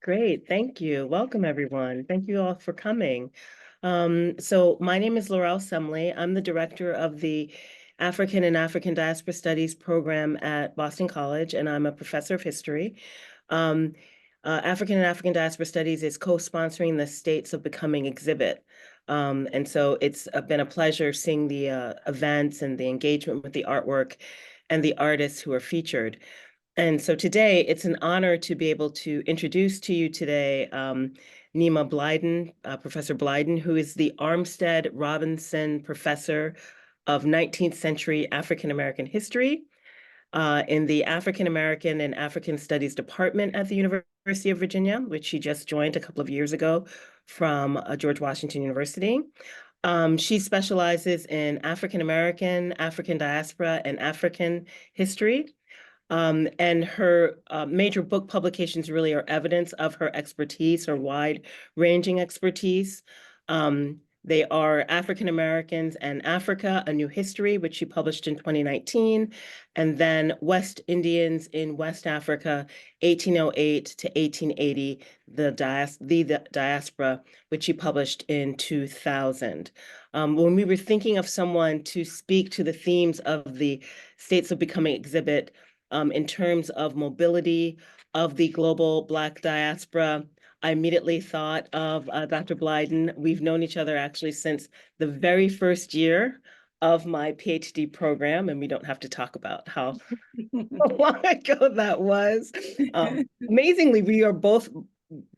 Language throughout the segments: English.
Great, thank you. Welcome, everyone. Thank you all for coming. So my name is Laurel Semley. I'm the director of the African and African Diaspora Studies program at Boston College, and I'm a professor of history. African and African Diaspora Studies is co-sponsoring the States of Becoming exhibit. And so it's been a pleasure seeing the events and the engagement with the artwork and the artists who are featured. And so today it's an honor to be able to introduce to you today Nemata Blyden, Professor Blyden, who is the Armstead Robinson Professor of 19th Century African American History in the African American and African Studies Department at the University of Virginia, which she just joined a couple of years ago from George Washington University. She specializes in African American, African diaspora, and African history. And her major book publications really are evidence of her expertise, her wide-ranging expertise. They are African Americans and Africa, A New History, which she published in 2019, and then West Indians in West Africa, 1808 to 1880, the Diaspora, which she published in 2000. When we were thinking of someone to speak to the themes of the States of Becoming exhibit, in terms of mobility of the global Black diaspora, I immediately thought of Dr. Blyden. We've known each other actually since the very first year of my PhD program, and we don't have to talk about how long ago that was. Amazingly, we are both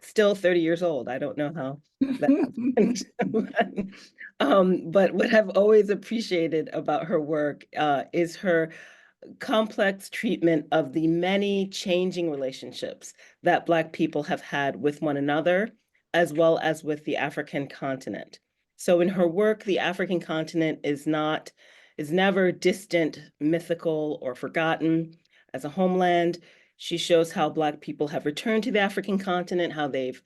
still 30 years old. I don't know how that happened. But what I've always appreciated about her work is her complex treatment of the many changing relationships that Black people have had with one another, as well as with the African continent. So in her work, the African continent is never distant, mythical, or forgotten as a homeland. She shows how Black people have returned to the African continent, how they've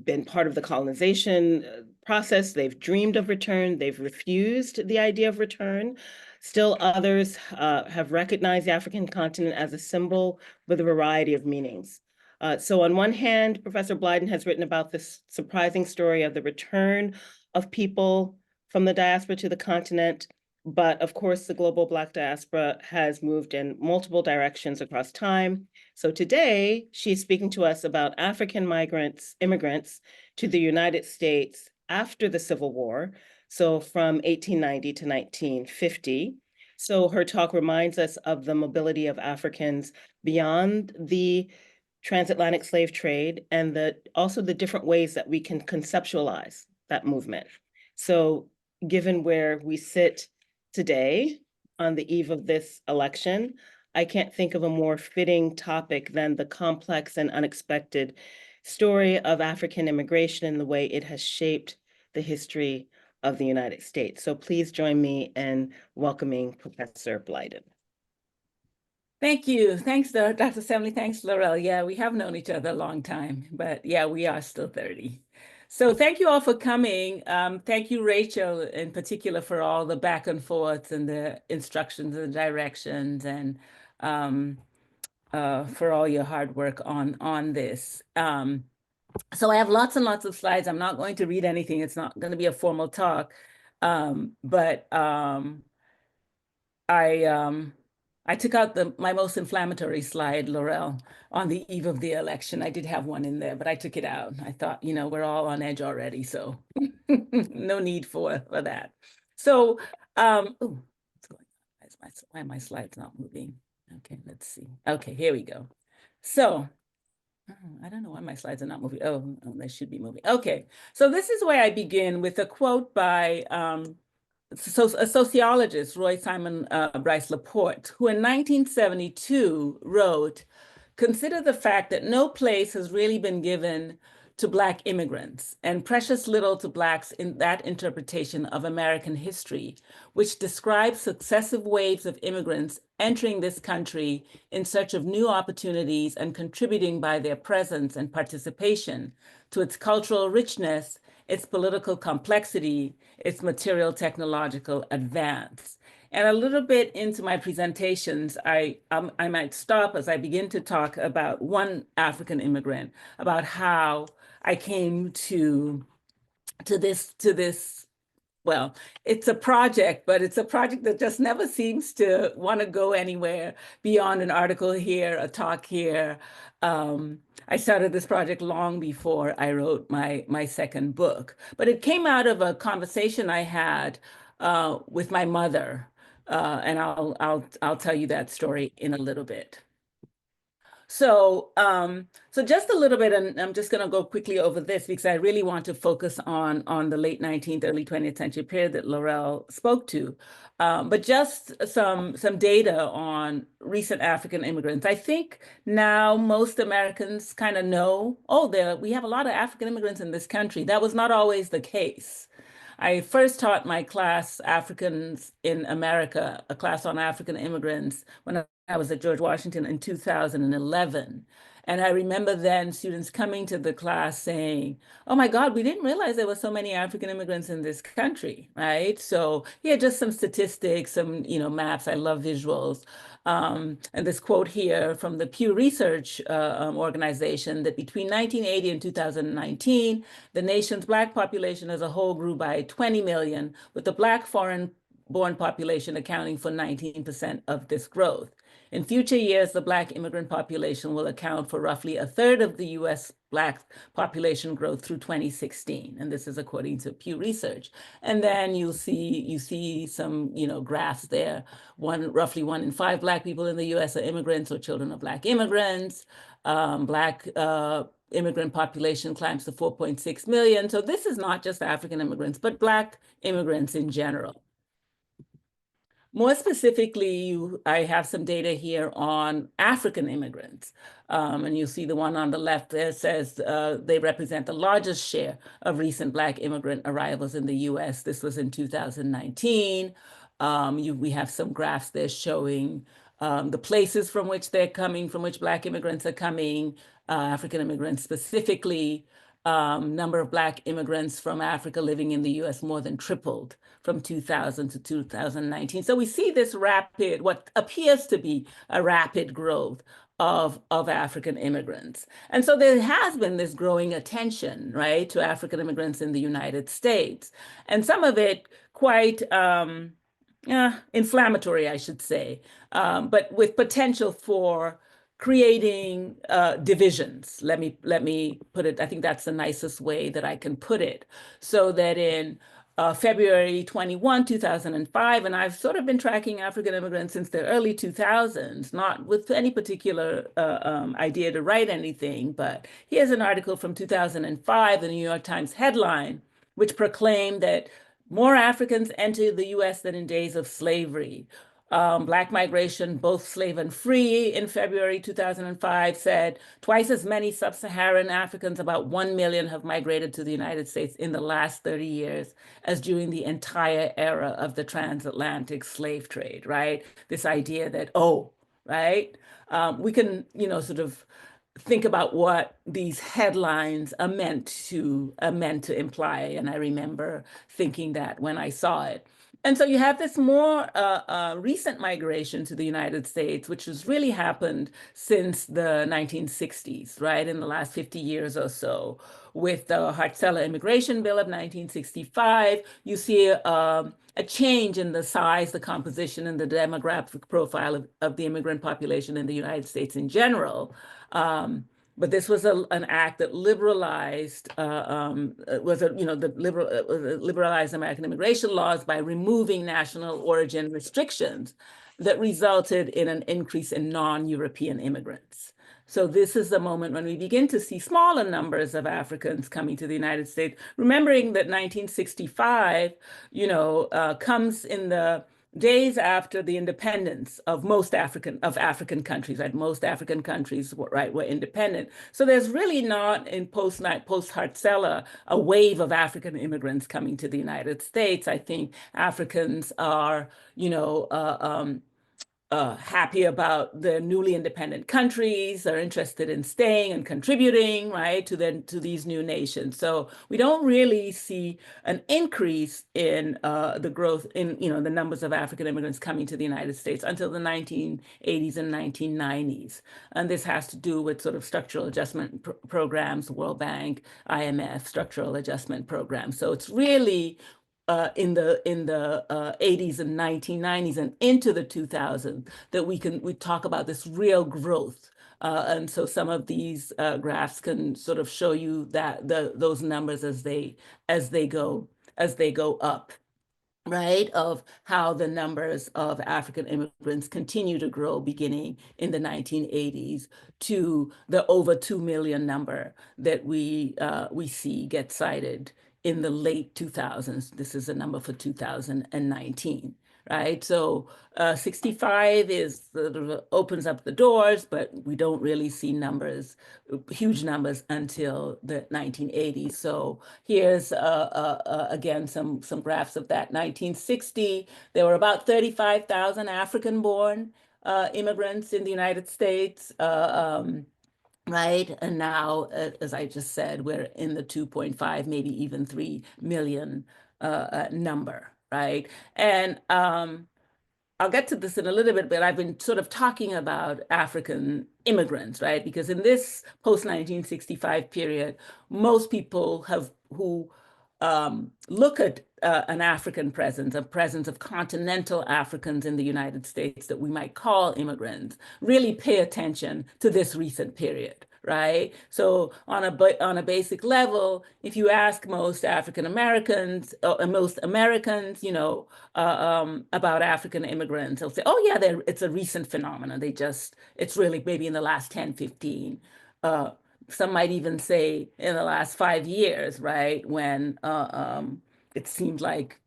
been part of the colonization process, they've dreamed of return, they've refused the idea of return. Still others have recognized the African continent as a symbol with a variety of meanings. So on one hand, Professor Blyden has written about this surprising story of the return of people from the diaspora to the continent, but of course the global Black diaspora has moved in multiple directions across time. So today, she's speaking to us about African immigrants to the United States after the Civil War, so from 1890 to 1950. So her talk reminds us of the mobility of Africans beyond the transatlantic slave trade and also the different ways that we can conceptualize that movement. So given where we sit today on the eve of this election, I can't think of a more fitting topic than the complex and unexpected story of African immigration and the way it has shaped the history of the United States. So please join me in welcoming Professor Blyden. Thank you. Thanks, Dr. Semley. Thanks, Laurel. Yeah, we have known each other a long time, but yeah, we are still 30. So thank you all for coming. Thank you, Rachel, in particular, for all the back and forth and the instructions and directions, and for all your hard work on this. So I have lots and lots of slides. I'm not going to read anything. It's not going to be a formal talk, but I took out my most inflammatory slide, Laurel, on the eve of the election. I did have one in there, but I took it out. I thought, we're all on edge already, so no need for that. So, what's going on? Why are my slides not moving? Okay, let's see. Okay, here we go. So, I don't know why my slides are not moving. Oh, they should be moving. Okay, so this is where I begin with a quote by a sociologist, Roy Bryce Laporte, who in 1972 wrote, "Consider the fact that no place has really been given to Black immigrants, and precious little to Blacks in that interpretation of American history, which describes successive waves of immigrants entering this country in search of new opportunities and contributing by their presence and participation to its cultural richness, its political complexity, its material technological advance." And a little bit into my presentations, I might stop as I begin to talk about one African immigrant, about how I came to this. Well, it's a project, but it's a project that just never seems to want to go anywhere beyond an article here, a talk here. I started this project long before I wrote my second book, but it came out of a conversation I had with my mother, and I'll tell you that story in a little bit. So just a little bit, and I'm just going to go quickly over this because I really want to focus on the late 19th, early 20th century period that Laurel spoke to. But just some data on recent African immigrants. I think now most Americans kind of know, oh, we have a lot of African immigrants in this country. That was not always the case. I first taught my class, Africans in America, a class on African immigrants, when I was at George Washington in 2011. And I remember then students coming to the class saying, oh my God, we didn't realize there were so many African immigrants in this country, right? So yeah, just some statistics, some, maps. I love visuals. And this quote here from the Pew Research organization that between 1980 and 2019, the nation's Black population as a whole grew by 20 million, with the Black foreign-born population accounting for 19% of this growth. In future years, the Black immigrant population will account for roughly a third of the US Black population growth through 2016. And this is according to Pew Research. And then you see some, graphs there. Roughly 1 in 5 Black people in the US are immigrants or children of Black immigrants. Black immigrant population climbs to 4.6 million. So this is not just African immigrants, but Black immigrants in general. More specifically, I have some data here on African immigrants. And you see the one on the left there says they represent the largest share of recent Black immigrant arrivals in the US. This was in 2019. We have some graphs there showing the places from which they're coming, from which Black immigrants are coming, African immigrants specifically. Number of Black immigrants from Africa living in the US more than tripled from 2000 to 2019. So we see this rapid, what appears to be a rapid growth of African immigrants. And so there has been this growing attention, right, to African immigrants in the United States. And some of it quite inflammatory, I should say, but with potential for creating divisions. Let me put it, I think that's the nicest way that I can put it. So that in February 21, 2005, and I've sort of been tracking African immigrants since the early 2000s, not with any particular idea to write anything, but here's an article from 2005, the New York Times headline, which proclaimed that more Africans entered the US than in days of slavery. Black migration, both slave and free, in February 2005 said twice as many sub-Saharan Africans, about 1 million, have migrated to the United States in the last 30 years as during the entire era of the transatlantic slave trade, right? This idea that, right? We can, sort of think about what these headlines are meant to imply. And I remember thinking that when I saw it. And so you have this more recent migration to the United States, which has really happened since the 1960s, right? In the last 50 years or so. With the Hart-Celler Immigration Bill of 1965, you see a change in the size, the composition, and the demographic profile of the immigrant population in the United States in general. But this was an act that liberalized liberalized American immigration laws by removing national origin restrictions that resulted in an increase in non-European immigrants. So this is the moment when we begin to see smaller numbers of Africans coming to the United States, remembering that 1965, comes in the days after the independence of African countries, right? Most African countries were independent. So there's really not in post-Hart-Celler a wave of African immigrants coming to the United States. I think Africans are, happy about their newly independent countries, are interested in staying and contributing, right, to these new nations. So we don't really see an increase in the growth in, the numbers of African immigrants coming to the United States until the 1980s and 1990s. And this has to do with sort of structural adjustment programs, World Bank, IMF, structural adjustment programs. So it's really in the 80s and 1990s and into the 2000s that we talk about this real growth. And so some of these graphs can sort of show you that those numbers as they go up, right, of how the numbers of African immigrants continue to grow beginning in the 1980s to the over 2 million number that we see get cited in the late 2000s. This is a number for 2019, right? So 65 is sort of opens up the doors, but we don't really see huge numbers until the 1980s. So here's again some graphs of that. 1960, there were about 35,000 African-born immigrants in the United States. Right. And now, as I just said, we're in the 2.5, maybe even 3 million number, right? And I'll get to this in a little bit, but I've been sort of talking about African immigrants, right? Because in this post-1965 period, most people who look at an African presence, a presence of continental Africans in the United States that we might call immigrants, really pay attention to this recent period, right? So on a basic level, if you ask most African Americans, most Americans, about African immigrants, they'll say, oh yeah, it's a recent phenomenon. It's really maybe in the last 10, 15. Some might even say in the last 5 years, right, when it seemed like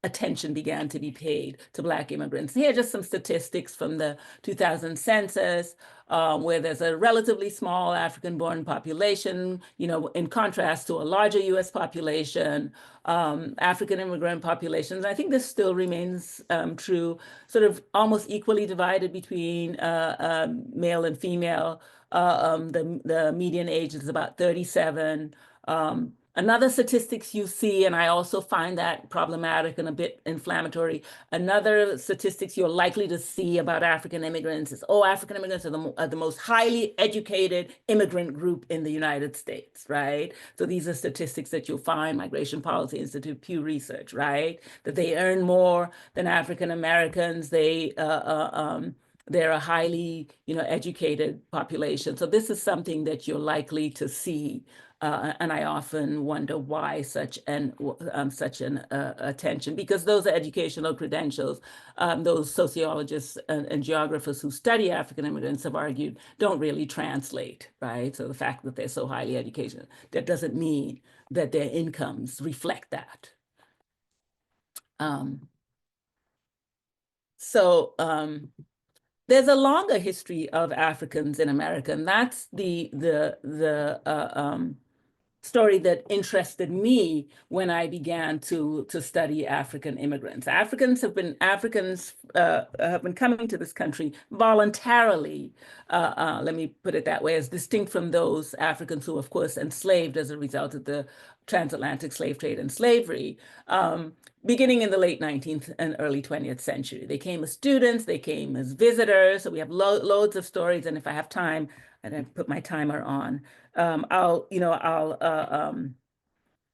attention began to be paid to Black immigrants. Here are just some statistics from the 2000 census, where there's a relatively small African-born population, in contrast to a larger US population, African immigrant populations. I think this still remains true, sort of almost equally divided between male and female. The median age is about 37. Another statistics you see, and I also find that problematic and a bit inflammatory, another statistics you're likely to see about African immigrants is, African immigrants are the most highly educated immigrant group in the United States, right? So these are statistics that you'll find, Migration Policy Institute, Pew Research, right? That they earn more than African Americans. They're a highly, educated population. So this is something that you're likely to see. And I often wonder why such an attention, because those are educational credentials. Those sociologists and geographers who study African immigrants have argued don't really translate, right? So the fact that they're so highly educated, that doesn't mean that their incomes reflect that. There's a longer history of Africans in America, and that's the story that interested me when I began to study African immigrants. Africans have been coming to this country voluntarily. Let me put it that way, as distinct from those Africans who, of course, enslaved as a result of the transatlantic slave trade and slavery. Beginning in the late 19th and early 20th century. They came as students, they came as visitors. So we have loads of stories. And if I have time, and I put my timer on, I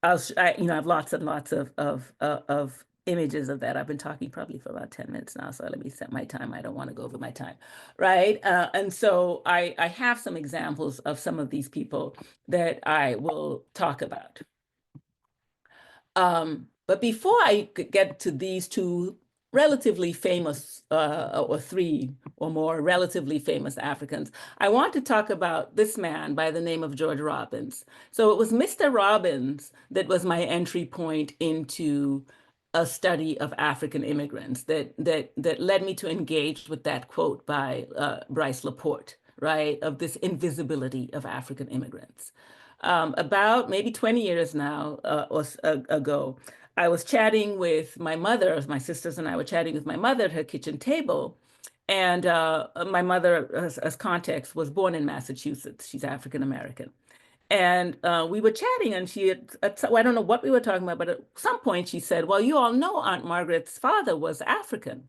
have lots and lots of images of that. I've been talking probably for about 10 minutes now, so let me set my time. I don't want to go over my time, right? And so I have some examples of some of these people that I will talk about. But before I get to these two relatively famous, or three or more relatively famous Africans, I want to talk about this man by the name of George Robbins. So it was Mr. Robbins that was my entry point into a study of African immigrants that led me to engage with that quote by Bryce Laporte, right, of this invisibility of African immigrants. About maybe 20 years now ago, I was chatting with my mother, my sisters and I were chatting with my mother at her kitchen table. And my mother, as context, was born in Massachusetts. She's African American. And we were chatting, and I don't know what we were talking about, but at some point she said, well, you all know Aunt Margaret's father was African.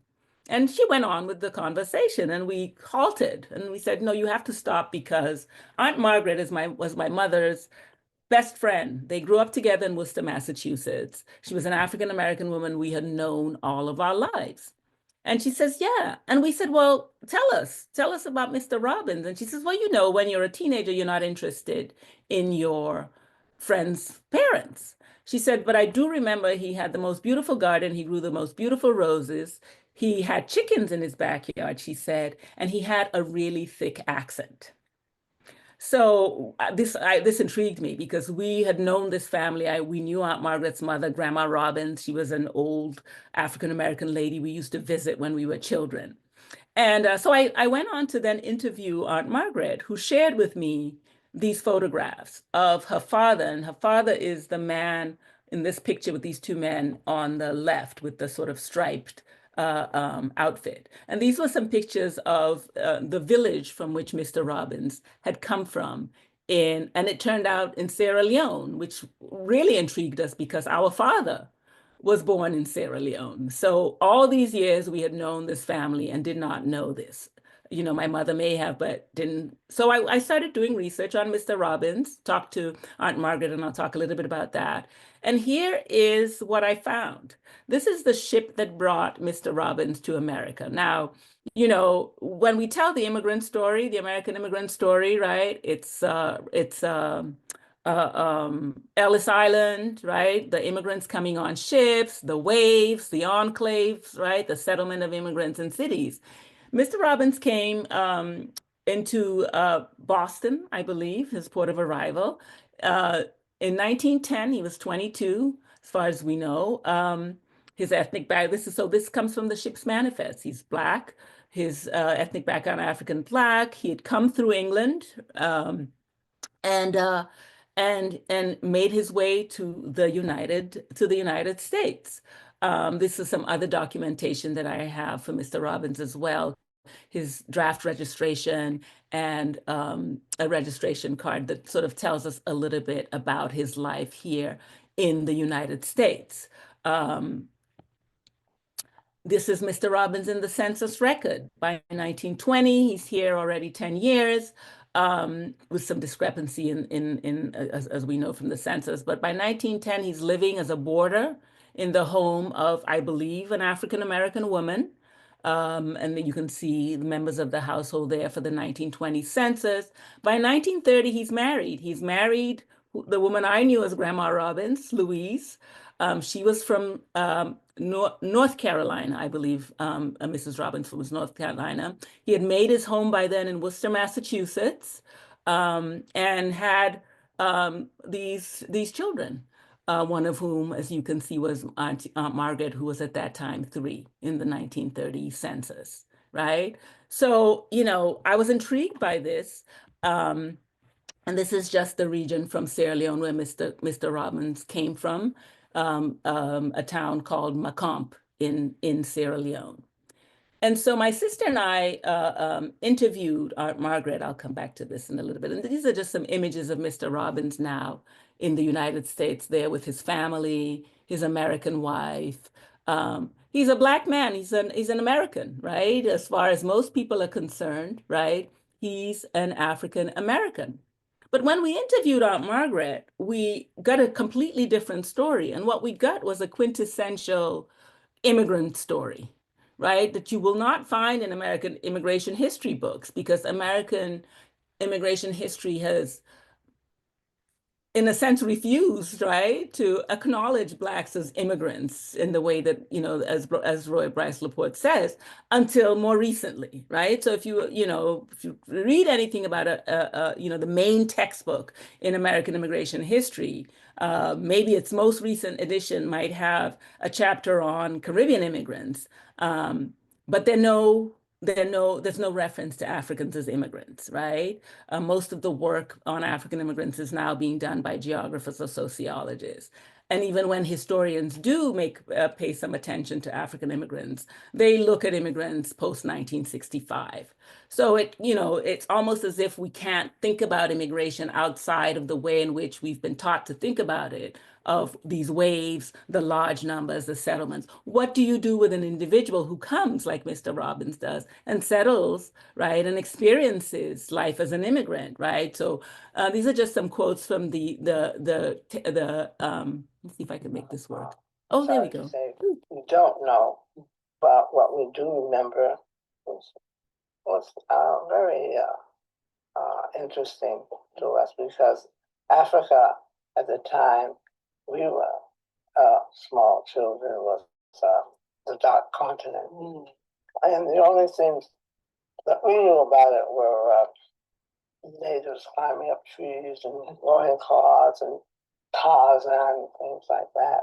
And she went on with the conversation, and we halted, and we said, no, you have to stop, because Aunt Margaret was my mother's best friend. They grew up together in Worcester, Massachusetts. She was an African American woman we had known all of our lives. And she says, yeah. And we said, well, tell us about Mr. Robbins. And she says, well, when you're a teenager, you're not interested in your friend's parents. She said, but I do remember he had the most beautiful garden. He grew the most beautiful roses. He had chickens in his backyard, she said, and he had a really thick accent. So this intrigued me, because we had known this family. We knew Aunt Margaret's mother, Grandma Robbins. She was an old African American lady we used to visit when we were children. And so I went on to then interview Aunt Margaret, who shared with me these photographs of her father. And her father is the man in this picture with these two men on the left with the sort of striped outfit. And these were some pictures of the village from which Mr. Robbins had come from and it turned out in Sierra Leone, which really intrigued us because our father was born in Sierra Leone. So all these years we had known this family and did not know this. My mother may have, but didn't. So I started doing research on Mr. Robbins, talked to Aunt Margaret, and I'll talk a little bit about that. And here is what I found. This is the ship that brought Mr. Robbins to America. Now, when we tell the immigrant story, the American immigrant story, right? It's Ellis Island, right? The immigrants coming on ships, the waves, the enclaves, right? The settlement of immigrants in cities. Mr. Robbins came into Boston, I believe, his port of arrival. In 1910, he was 22, as far as we know. His ethnic this comes from the ship's manifest. He's Black. His ethnic background, African Black. He had come through England. And made his way to the United States. This is some other documentation that I have for Mr. Robbins as well, his draft registration and a registration card that sort of tells us a little bit about his life here in the United States. This is Mr. Robbins in the census record. By 1920, he's here already 10 years, with some discrepancy as we know from the census. But by 1910, he's living as a boarder in the home of, I believe, an African-American woman. And then you can see the members of the household there for the 1920 census. By 1930, he's married. He's married the woman I knew as Grandma Robbins, Louise. She was from North Carolina, I believe. Mrs. Robbins was North Carolina. He had made his home by then in Worcester, Massachusetts, and had these children. One of whom, as you can see, was Aunt Margaret, who was at that time 3 in the 1930 census, right? So, I was intrigued by this. And this is just the region from Sierra Leone where Mr. Robbins came from, a town called Macomb in Sierra Leone. And so my sister and I interviewed Aunt Margaret. I'll come back to this in a little bit. And these are just some images of Mr. Robbins now in the United States, there with his family, his American wife. He's a Black man. He's an American, right? As far as most people are concerned, right? He's an African American. But when we interviewed Aunt Margaret, we got a completely different story. And what we got was a quintessential immigrant story, right? That you will not find in American immigration history books, because American immigration history has, in a sense, refused, right, to acknowledge Blacks as immigrants in the way that, as Roy Bryce Laporte says, until more recently, right? So if you read anything about the main textbook in American immigration history, maybe its most recent edition might have a chapter on Caribbean immigrants, but there's no reference to Africans as immigrants, right? Most of the work on African immigrants is now being done by geographers or sociologists. And even when historians do pay some attention to African immigrants, they look at immigrants post 1965. So it's almost as if we can't think about immigration outside of the way in which we've been taught to think about it, of these waves, the large numbers, the settlements. What do you do with an individual who comes, like Mr. Robbins does, and settles, right, and experiences life as an immigrant, right? So these are just some quotes from let's see if I can make this work. Oh, there we go. We don't know, but what we do remember was very interesting to us, because Africa at the time we were small children was the dark continent. And the only things that we knew about it were natives climbing up trees and blowing cars and Tarzan and things like that.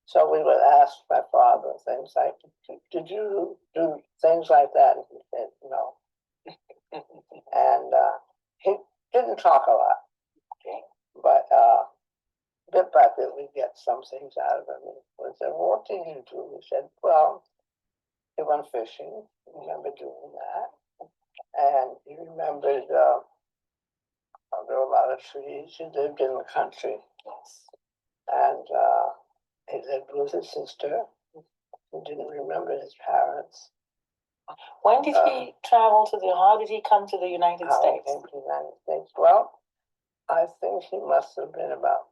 So we would ask my father things like, did you do things like that? And he said, no. And he didn't talk a lot, but bit by bit we get some things out of him. We said, what did you do? He said, well, he went fishing. He remembered doing that. And he remembered there were a lot of trees. He lived in the country. Yes. And he lived with his sister. He didn't remember his parents. When did he travel how did he come to the United States? He came to the United States. Well, I think he must have been about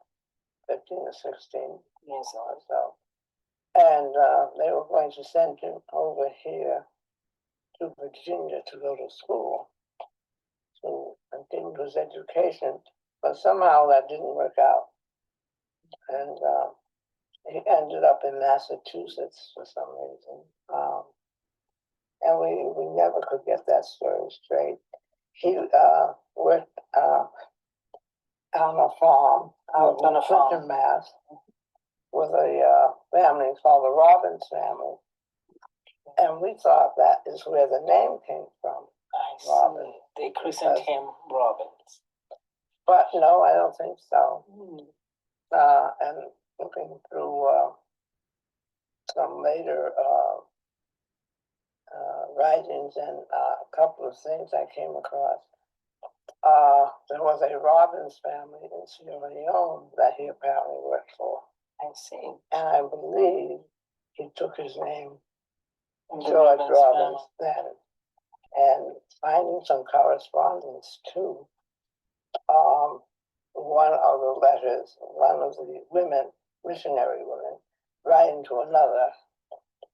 15 or 16 years or so. And they were going to send him over here to Virginia to go to school, to continue his education, but somehow that didn't work out. And he ended up in Massachusetts for some reason. And we never could get that story straight. He worked on a farm out in Clinton, Mass, with a family called the Robbins family. And we thought that is where the name came from. Robbins. They christened him Robbins. But no, I don't think so. And looking through some later writings and a couple of things I came across, there was a Robbins family in Sierra Leone that he apparently worked for. I see. And I believe he took his name, George Robbins, then. And finding some correspondence too. One of the letters, one of the women, missionary women, writing to another,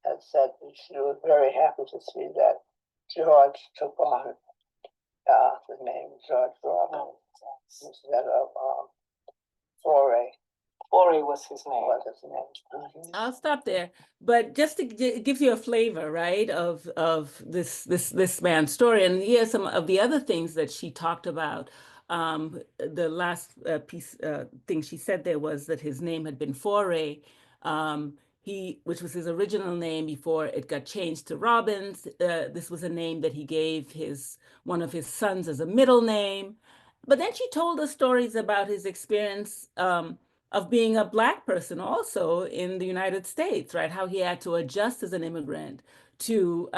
had said that she was very happy to see that George took on the name George Robbins instead of Foray. Foray was his name. I'll stop there, but just to give you a flavor, right, of this man's story, and here's some of the other things that she talked about. The last thing she said there was that his name had been Foray, which was his original name before it got changed to Robbins. This was a name that he gave one of his sons as a middle name. But then she told us stories about his experience of being a Black person also in the United States, right? How he had to adjust as an immigrant to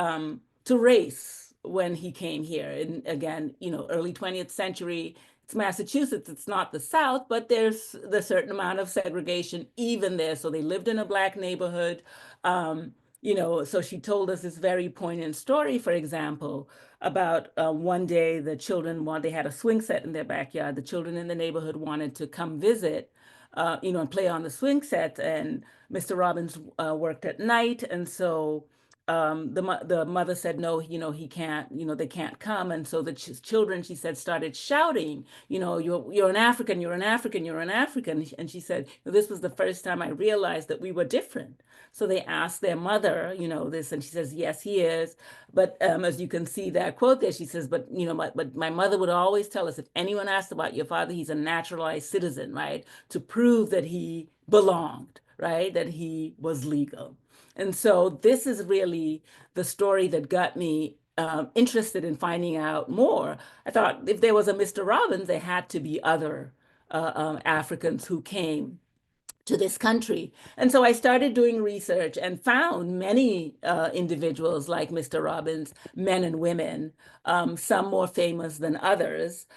race when he came here. And again, early 20th century, it's Massachusetts, it's not the South, but there's the certain amount of segregation even there. So they lived in a Black neighborhood. So she told us this very poignant story, for example, about one day they had a swing set in their backyard. The children in the neighborhood wanted to come visit, and play on the swing set. And Mr. Robbins worked at night. And so the mother said, no, he can't, they can't come. And so the children, she said, started shouting, you're an African, you're an African, you're an African. And she said, this was the first time I realized that we were different. So they asked their mother, this, and she says, yes, he is. But as you can see that quote there, she says, but my mother would always tell us, if anyone asked about your father, he's a naturalized citizen, right? To prove that he belonged, right? That he was legal. And so this is really the story that got me interested in finding out more. I thought if there was a Mr. Robbins, there had to be other Africans who came to this country. And so I started doing research and found many individuals like Mr. Robbins, men and women, some more famous than others,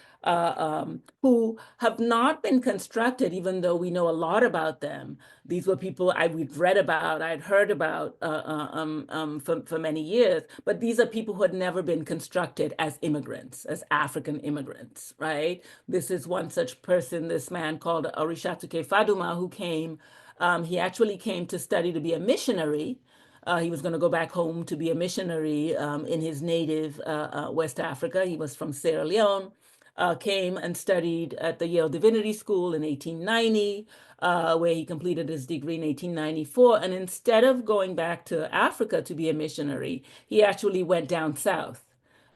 who have not been constructed, even though we know a lot about them. These were people we'd read about, I'd heard about for many years, but these are people who had never been constructed as immigrants, as African immigrants, right? This is one such person, this man called Orishatuke Faduma, who came, he actually came to study to be a missionary. He was going to go back home to be a missionary in his native West Africa. He was from Sierra Leone. Came and studied at the Yale Divinity School in 1890, where he completed his degree in 1894. And instead of going back to Africa to be a missionary, he actually went down south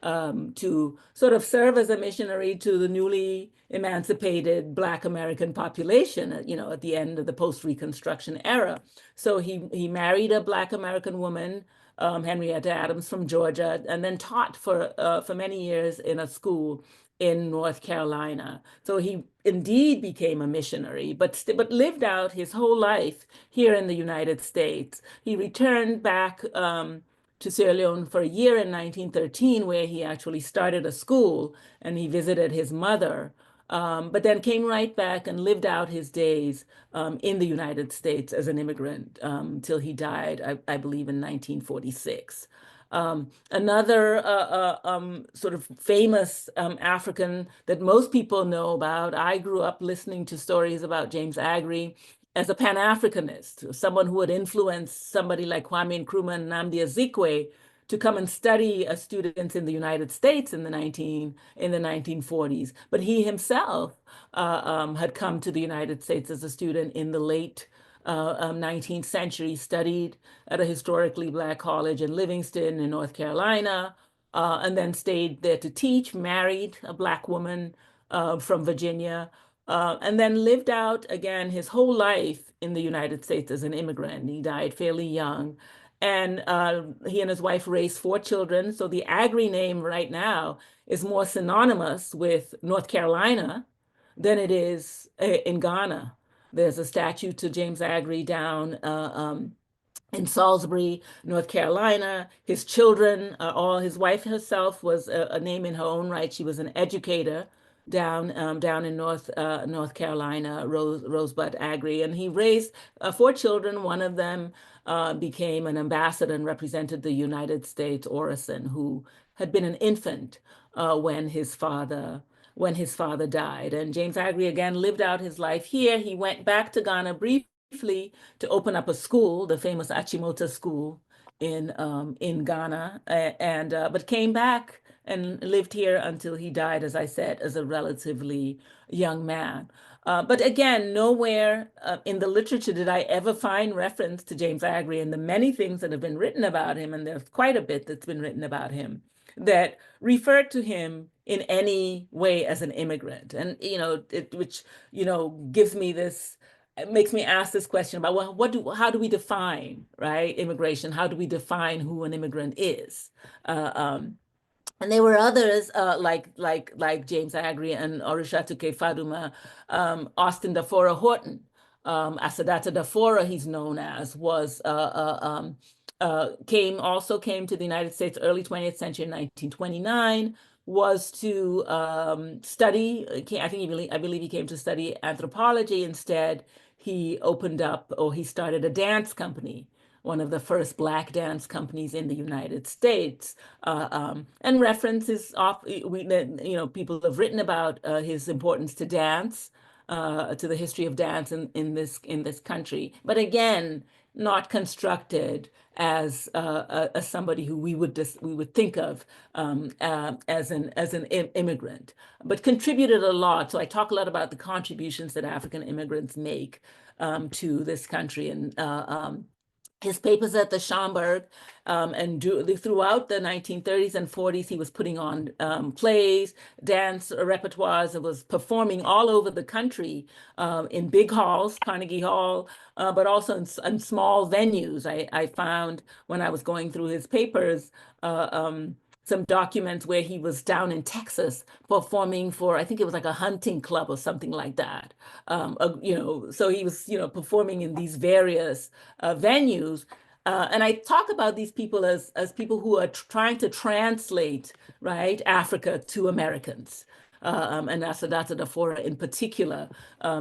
to sort of serve as a missionary to the newly emancipated Black American population, you know, at the end of the post-Reconstruction era. So he married a Black American woman, Henrietta Adams from Georgia, and then taught for many years in a school in North Carolina. So he indeed became a missionary, but lived out his whole life here in the United States. He returned back to Sierra Leone for a year in 1913, where he actually started a school and he visited his mother, but then came right back and lived out his days in the United States as an immigrant till he died, I believe, in 1946. Another sort of famous African that most people know about, I grew up listening to stories about James Aggrey as a Pan-Africanist, someone who had influenced somebody like Kwame Nkrumah and Nnamdi Azikiwe to come and study as students in the United States in the 1940s. But he himself had come to the United States as a student in the late 19th century, studied at a historically Black college in Livingston in North Carolina, and then stayed there to teach, married a Black woman from Virginia, and then lived out, again, his whole life in the United States as an immigrant. He died fairly young. And he and his wife raised 4 children. So the Aggrey name right now is more synonymous with North Carolina than it is in Ghana. There's a statue to James Aggrey down in Salisbury, North Carolina. His children, his wife herself was a name in her own right. She was an educator down in North Carolina, Rosebud Aggrey, and he raised 4 children. One of them became an ambassador and represented the United States, Orison, who had been an infant when his father died. And James Aggrey again lived out his life here. He went back to Ghana briefly to open up a school, the famous Achimota School in Ghana, but came back and lived here until he died, as I said, as a relatively young man. But again, nowhere in the literature did I ever find reference to James Aggrey and the many things that have been written about him, and there's quite a bit that's been written about him, that referred to him in any way as an immigrant. And, which, gives me this, it makes me ask this question about, well, how do we define, right, immigration? How do we define who an immigrant is? And there were others like James Aggrey and Orishatuke Faduma, Austin Dafora Horton, Asadata Dafora, he's known as, was came to the United States early 20th century in 1929, was to study. I believe he came to study anthropology. Instead, he started a dance company, one of the first Black dance companies in the United States, and references people have written about his importance to dance, to the history of dance in this country, but again, not constructed as somebody who we would think of as an immigrant, but contributed a lot. So I talk a lot about the contributions that African immigrants make to this country, and his papers at the Schomburg, and throughout the 1930s and 40s, he was putting on plays, dance repertoires, and was performing all over the country in big halls, Carnegie Hall, but also in small venues. I found when I was going through his papers some documents where he was down in Texas performing for, I think it was like a hunting club or something like that. So he was, performing in these various venues. And I talk about these people as people who are trying to translate, right, Africa to Americans. And Assata Dafora in particular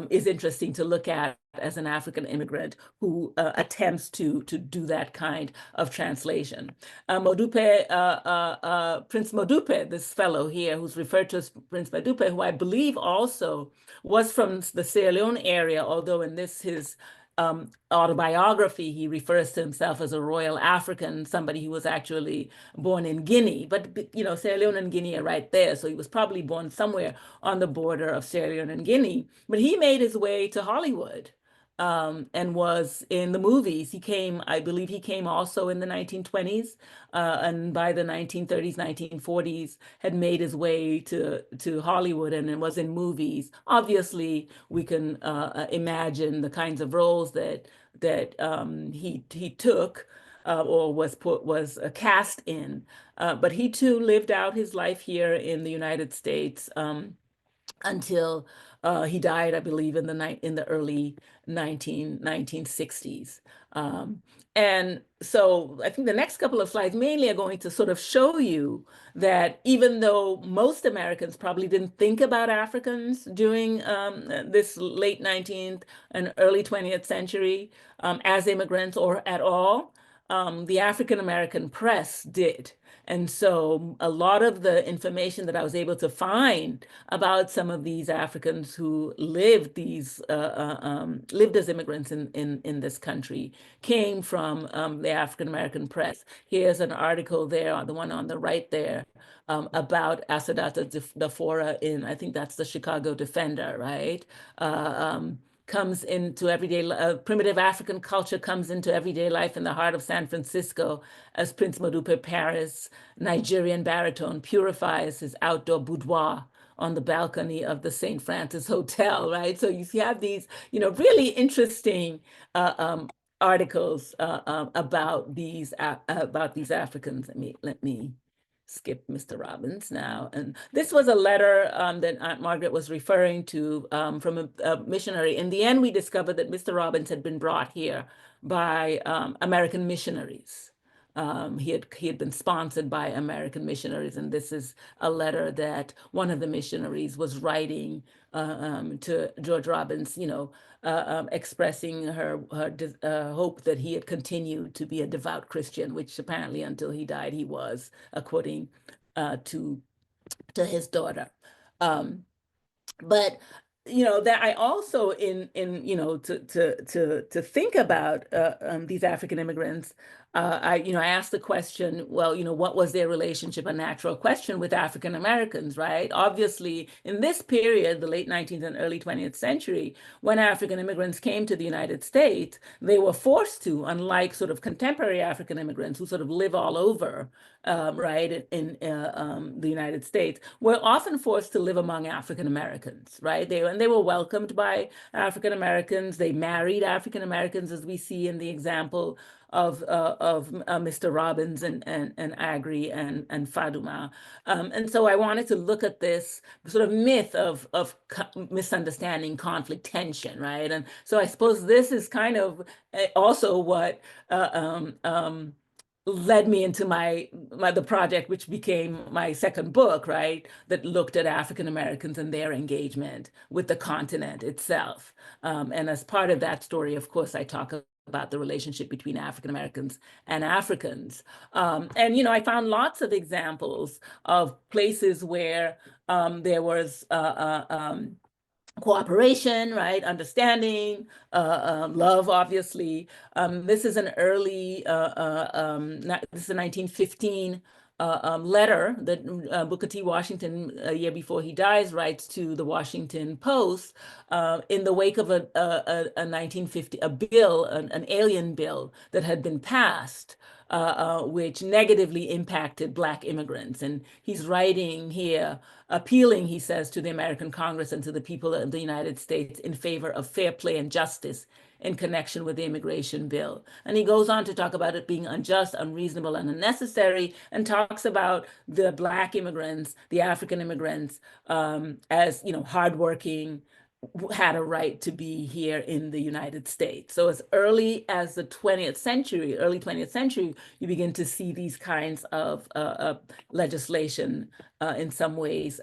is interesting to look at as an African immigrant who attempts to do that kind of translation. Prince Modupe, this fellow here who's referred to as Prince Modupe, who I believe also was from the Sierra Leone area, although in his autobiography, he refers to himself as a royal African, somebody who was actually born in Guinea. But, Sierra Leone and Guinea are right there. So he was probably born somewhere on the border of Sierra Leone and Guinea. But he made his way to Hollywood and was in the movies. I believe he came also in the 1920s. And by the 1930s, 1940s, had made his way to Hollywood and was in movies. Obviously, we can imagine the kinds of roles that he took or was cast in. But he too lived out his life here in the United States until he died, I believe, in the early 1960s. And so I think the next couple of slides mainly are going to sort of show you that even though most Americans probably didn't think about Africans during this late 19th and early 20th century as immigrants or at all, the African American press did. And so a lot of the information that I was able to find about some of these Africans who lived as immigrants in this country came from the African American press. Here's an article there, the one on the right there, about Assata Dafora in, I think that's the Chicago Defender, right? Comes into primitive African culture comes into everyday life in the heart of San Francisco as Prince Modupe Paris, Nigerian baritone, purifies his outdoor boudoir on the balcony of the St. Francis Hotel, right? So you have these, really interesting articles about these Africans. Let me skip Mr. Robbins now. And this was a letter that Aunt Margaret was referring to from a missionary. In the end, we discovered that Mr. Robbins had been brought here by American missionaries. He had been sponsored by American missionaries, and this is a letter that one of the missionaries was writing to George Robbins, expressing her hope that he had continued to be a devout Christian, which apparently until he died he was, according to his daughter. But that I also to think about these African immigrants, I asked the question, well, what was their relationship, a natural question, with African Americans, right? Obviously, in this period, the late 19th and early 20th century, when African immigrants came to the United States, they were forced to, unlike sort of contemporary African immigrants who sort of live all over, right, in the United States, were often forced to live among African Americans, right? They were welcomed by African Americans. They married African Americans, as we see in the example of Mr. Robbins and Agri and Faduma. And so I wanted to look at this sort of myth of misunderstanding, conflict, tension, right? And so I suppose this is kind of also what led me into the project, which became my second book, right, that looked at African Americans and their engagement with the continent itself. And as part of that story, of course, I talk about the relationship between African Americans and Africans. And, I found lots of examples of places where there was cooperation, right? Understanding, love, obviously. This is an early, this is a 1915 letter that Booker T. Washington, a year before he dies, writes to the Washington Post in the wake of a 1950 bill, an alien bill that had been passed, which negatively impacted Black immigrants. And he's writing here appealing, he says, to the American Congress and to the people of the United States in favor of fair play and justice in connection with the immigration bill. And he goes on to talk about it being unjust, unreasonable, and unnecessary, and talks about the Black immigrants, the African immigrants, as, you know, hardworking, had a right to be here in the United States. So as early as the 20th century, early 20th century, you begin to see these kinds of legislation in some ways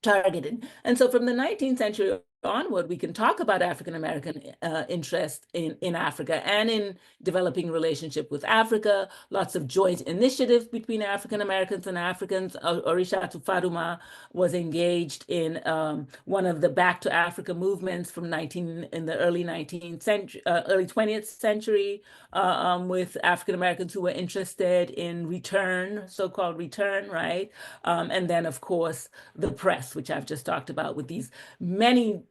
targeted. And so from the 19th century onward, we can talk about African-American interest in Africa and in developing relationship with Africa, lots of joint initiatives between African-Americans and Africans. Orishatu Faduma was engaged in one of the Back to Africa movements from in the early 19th century, early 20th century, with African-Americans who were interested in return, so-called return, right? And then, of course, the press, which I've just talked about, with these many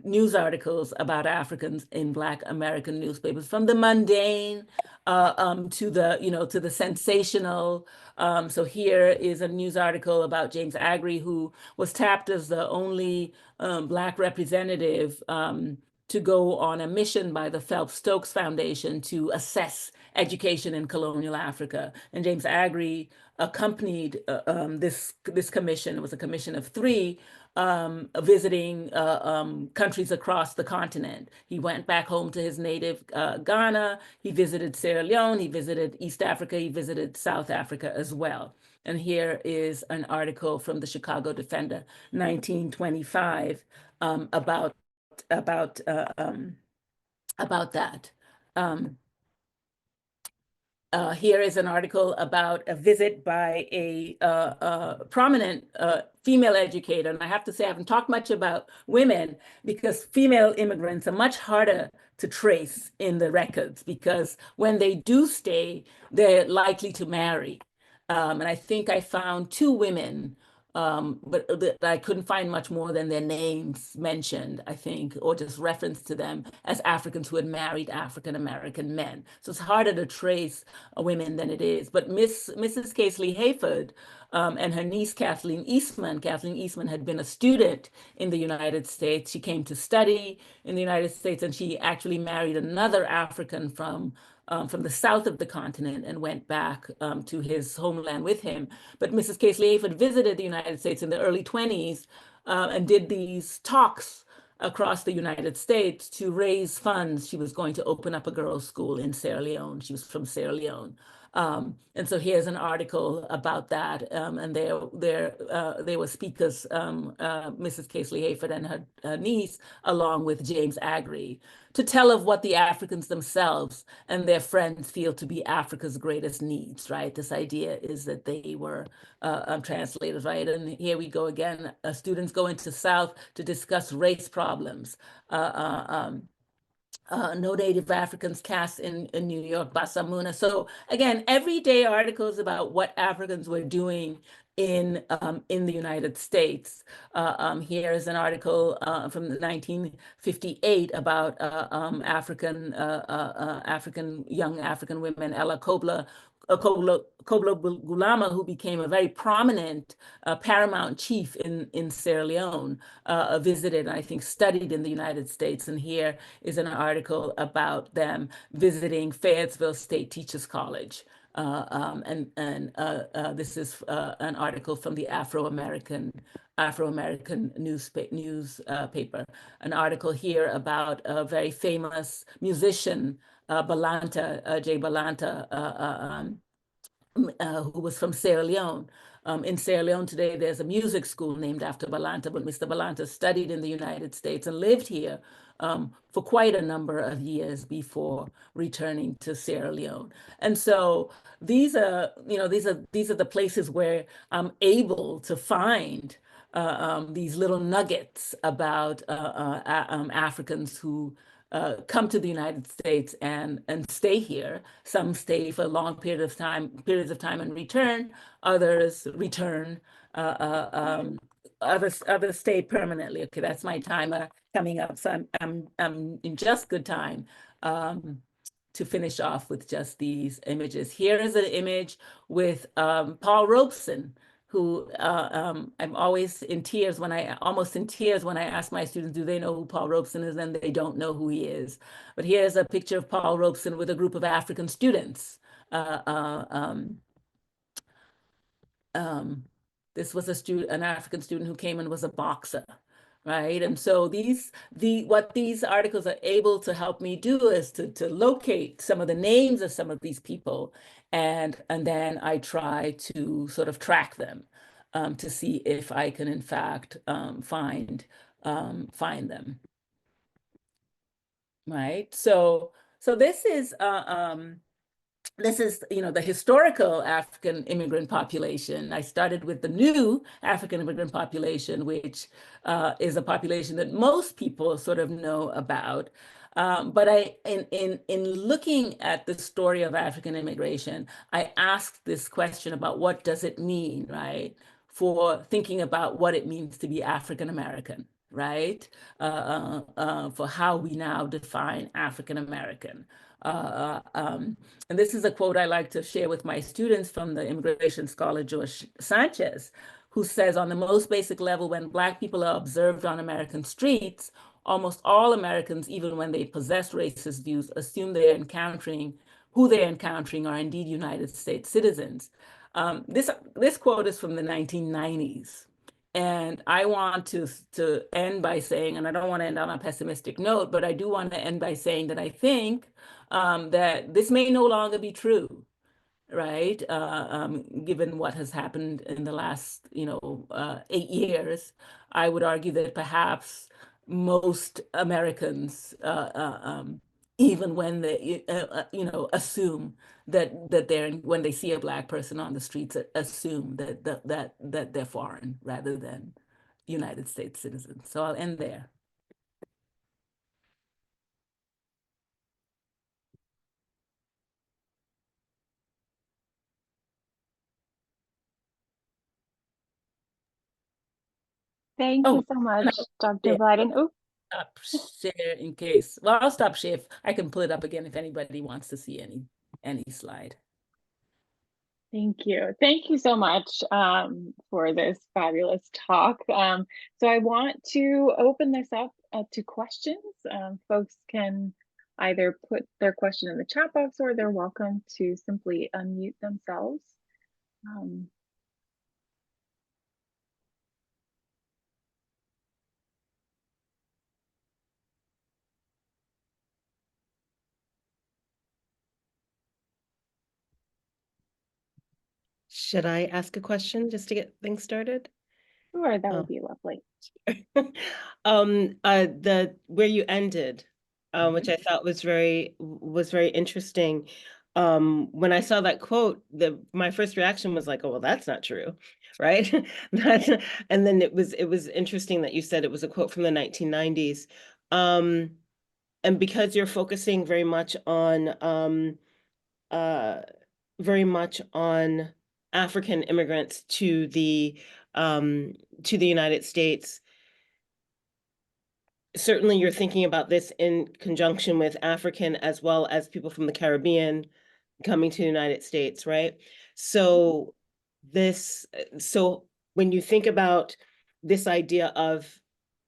news articles about Africans in Black American newspapers, from the mundane to the, you know, to the sensational. So here is a news article about James Agri, who was tapped as the only Black representative to go on a mission by the Phelps Stokes Foundation to assess education in colonial Africa. And James Agri accompanied this commission. It was a commission of 3, visiting countries across the continent. He went back home to his native Ghana. He visited Sierra Leone. He visited East Africa. He visited South Africa as well. And here is an article from the Chicago Defender, 1925, about that. Here is an article about a visit by a prominent female educator. And I have to say, I haven't talked much about women because female immigrants are much harder to trace in the records, because when they do stay, they're likely to marry. And I think I found 2 women, but I couldn't find much more than their names mentioned, I think, or just reference to them as Africans who had married African-American men. So it's harder to trace women than it is. But Mrs. Casely Hayford and her niece, Kathleen Eastman had been a student in the United States. She came to study in the United States, and she actually married another African from the south of the continent and went back to his homeland with him. But Mrs. Casely Hayford visited the United States in the early 20s and did these talks across the United States to raise funds. She was going to open up a girls' school in Sierra Leone. She was from Sierra Leone. And so here's an article about that. And there were speakers, Mrs. Casely Hayford and her niece, along with James Agri, to tell of what the Africans themselves and their friends feel to be Africa's greatest needs, right? This idea is that they were translators, right? And here we go again. Students go into South to discuss race problems. No Native Africans cast in New York, Basamuna. So again, everyday articles about what Africans were doing in the United States. Here is an article from 1958 about young African women, Ella Kobler Gulama, who became a very prominent paramount chief in Sierra Leone, visited, I think, studied in the United States. And here is an article about them visiting Fayetteville State Teachers College. This is an article from the Afro-American newspaper. An article here about a very famous musician, Jay Balanta, who was from Sierra Leone. In Sierra Leone today, there's a music school named after Balanta, but Mr. Balanta studied in the United States and lived here for quite a number of years before returning to Sierra Leone. And so these are the places where I'm able to find these little nuggets about Africans who come to the United States and stay here. Some stay for a long periods of time and return. Others return. Others stay permanently. Okay, that's my timer coming up. So I'm in just good time to finish off with just these images. Here is an image with Paul Robeson, who I'm always in tears when almost in tears when I ask my students, do they know who Paul Robeson is? And they don't know who he is. But here's a picture of Paul Robeson with a group of African students. This was an African student who came and was a boxer, right? And so what these articles are able to help me do is to locate some of the names of some of these people, and then I try to sort of track them to see if I can in fact find them, right? So this is, the historical African immigrant population. I started with the new African immigrant population, which is a population that most people sort of know about. But in looking at the story of African immigration, I asked this question about what does it mean, right? For thinking about what it means to be African American, right? For how we now define African American. And this is a quote I like to share with my students from the immigration scholar George Sanchez, who says, on the most basic level, when Black people are observed on American streets, almost all Americans, even when they possess racist views, assume who they're encountering are indeed United States citizens. This quote is from the 1990s. And I want to end by saying, and I don't want to end on a pessimistic note, but I do want to end by saying that I think that this may no longer be true, right? Given what has happened in the last, 8 years, I would argue that perhaps most Americans, even when they, assume that when they see a Black person on the streets, assume that they're foreign rather than United States citizens. So I'll end there. Thank you so much, Dr. Blyden. Oh, Stop share in case. Well, I'll stop share. I can pull it up again if anybody wants to see any slide. thank you. Thank you so much for this fabulous talk. So I want to open this up to questions. Folks can either put their question in the chat box, or they're welcome to simply unmute themselves. Should I ask a question just to get things started? Sure, that would be lovely. Where you ended, which I thought was very interesting. When I saw that quote, my first reaction was like, oh, well, that's not true, right? And then it was interesting that you said it was a quote from the 1990s. And because you're focusing very much on African immigrants to the United States, certainly you're thinking about this in conjunction with African as well as people from the Caribbean coming to the United States, right? So when you think about this idea of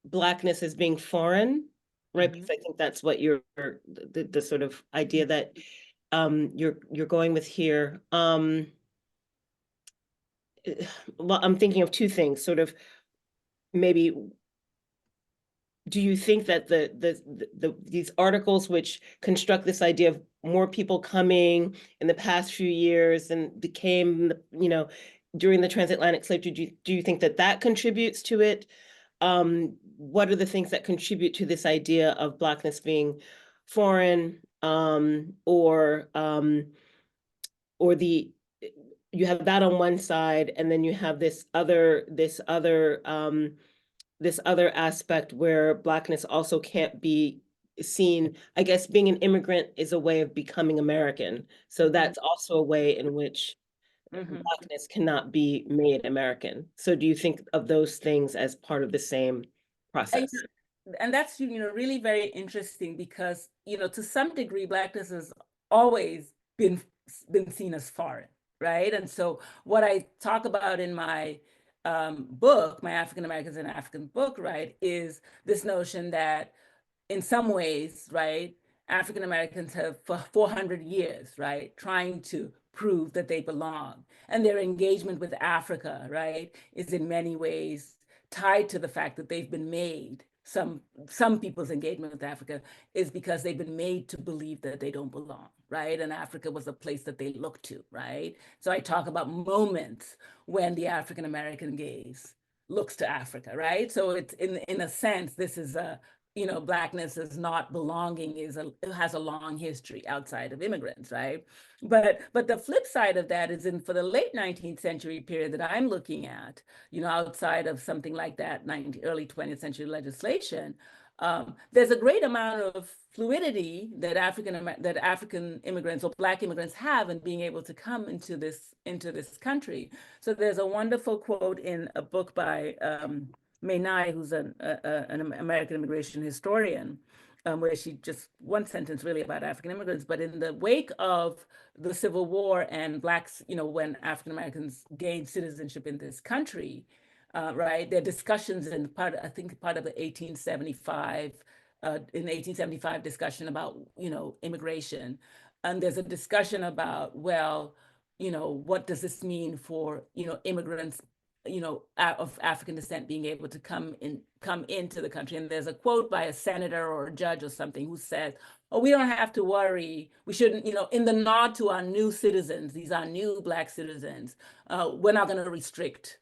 Blackness as being foreign, right? Because I think that's what the sort of idea that you're going with here. Well, I'm thinking of two things, sort of maybe. Do you think that these articles which construct this idea of more people coming in the past few years and became, during the transatlantic slave trade, do you think that contributes to it? What are the things that contribute to this idea of Blackness being foreign, or you have that on one side, and then you have this other aspect where Blackness also can't be seen. I guess being an immigrant is a way of becoming American. So that's also a way in which Blackness cannot be made American. So do you think of those things as part of the same process? And that's, really very interesting because, to some degree, Blackness has always been seen as foreign, right? And so what I talk about in my book, my African Americans in African book, right, is this notion that in some ways, right, African Americans have for 400 years, right, trying to prove that they belong. And their engagement with Africa, right, is in many ways tied to the fact that they've been made, some people's engagement with Africa is because they've been made to believe that they don't belong, right? And Africa was a place that they looked to, right? So I talk about moments when the African American gaze looks to Africa, right? So it's in a sense, this is a, Blackness is not belonging it has a long history outside of immigrants, right? But the flip side of that is for the late 19th century period that I'm looking at, outside of something like that early 20th century legislation, there's a great amount of fluidity that African immigrants or Black immigrants have in being able to come into this country. So there's a wonderful quote in a book by May, who's an American immigration historian, where she just one sentence really about African immigrants. But in the wake of the Civil War and Blacks, when African Americans gained citizenship in this country, right, there are discussions in part of the 1875, in the 1875 discussion about, immigration. And there's a discussion about, well, what does this mean for, immigrants of African descent being able to come into the country. And there's a quote by a senator or a judge or something who says, oh, we don't have to worry. We shouldn't, in the nod to our new citizens, these are new Black citizens, we're not going to restrict